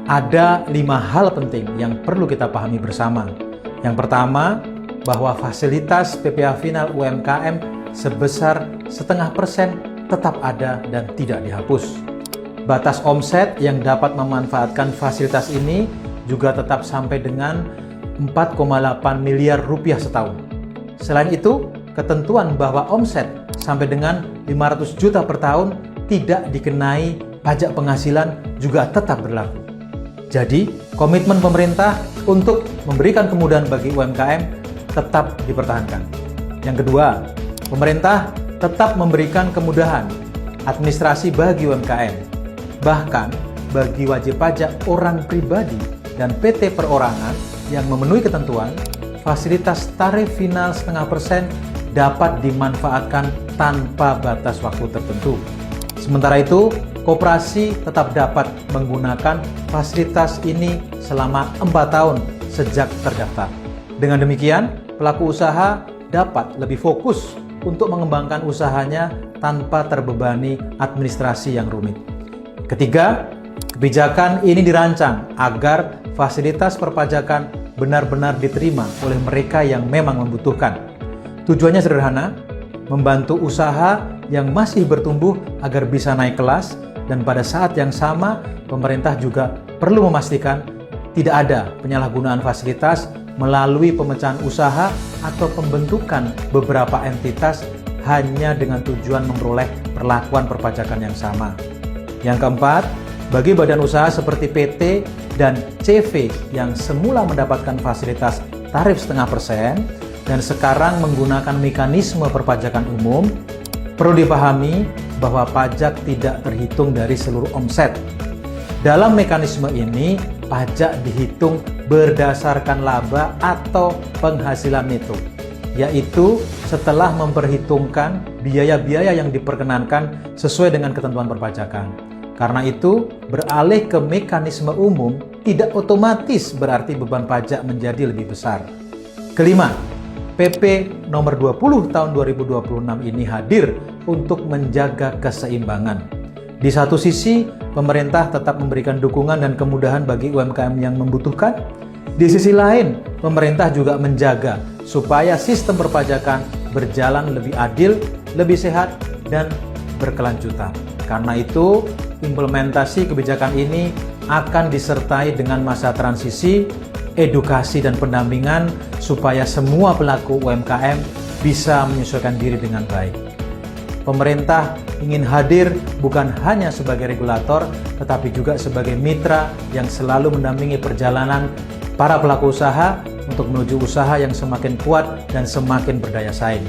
Ada 5 hal penting yang perlu kita pahami bersama. Yang pertama, bahwa fasilitas PPh final UMKM sebesar 0,5% tetap ada dan tidak dihapus. Batas omset yang dapat memanfaatkan fasilitas ini juga tetap sampai dengan 4,8 miliar rupiah setahun. Selain itu, ketentuan bahwa omset sampai dengan 500 juta per tahun tidak dikenai pajak penghasilan juga tetap berlaku. Jadi, komitmen pemerintah untuk memberikan kemudahan bagi UMKM tetap dipertahankan. Yang kedua, pemerintah tetap memberikan kemudahan administrasi bagi UMKM. Bahkan, bagi wajib pajak orang pribadi dan PT perorangan yang memenuhi ketentuan, fasilitas tarif final 0,5% dapat dimanfaatkan tanpa batas waktu tertentu. Sementara itu, koperasi tetap dapat menggunakan fasilitas ini selama 4 tahun sejak terdaftar. Dengan demikian, pelaku usaha dapat lebih fokus untuk mengembangkan usahanya tanpa terbebani administrasi yang rumit. Ketiga, kebijakan ini dirancang agar fasilitas perpajakan benar-benar diterima oleh mereka yang memang membutuhkan. Tujuannya sederhana, membantu usaha yang masih bertumbuh agar bisa naik kelas, dan pada saat yang sama pemerintah juga perlu memastikan tidak ada penyalahgunaan fasilitas melalui pemecahan usaha atau pembentukan beberapa entitas hanya dengan tujuan memperoleh perlakuan perpajakan yang sama. Yang keempat, bagi badan usaha seperti PT dan CV yang semula mendapatkan fasilitas tarif 0,5% dan sekarang menggunakan mekanisme perpajakan umum, perlu dipahami bahwa pajak tidak terhitung dari seluruh omset. Dalam mekanisme ini, pajak dihitung berdasarkan laba atau penghasilan neto, yaitu setelah memperhitungkan biaya-biaya yang diperkenankan sesuai dengan ketentuan perpajakan. Karena itu, beralih ke mekanisme umum tidak otomatis berarti beban pajak menjadi lebih besar. Kelima, PP nomor 20 tahun 2026 ini hadir untuk menjaga keseimbangan. Di satu sisi, pemerintah tetap memberikan dukungan dan kemudahan bagi UMKM yang membutuhkan. Di sisi lain, pemerintah juga menjaga supaya sistem perpajakan berjalan lebih adil, lebih sehat, dan berkelanjutan. Karena itu, implementasi kebijakan ini akan disertai dengan masa transisi, edukasi dan pendampingan supaya semua pelaku UMKM bisa menyesuaikan diri dengan baik. Pemerintah ingin hadir bukan hanya sebagai regulator, tetapi juga sebagai mitra yang selalu mendampingi perjalanan para pelaku usaha untuk menuju usaha yang semakin kuat dan semakin berdaya saing.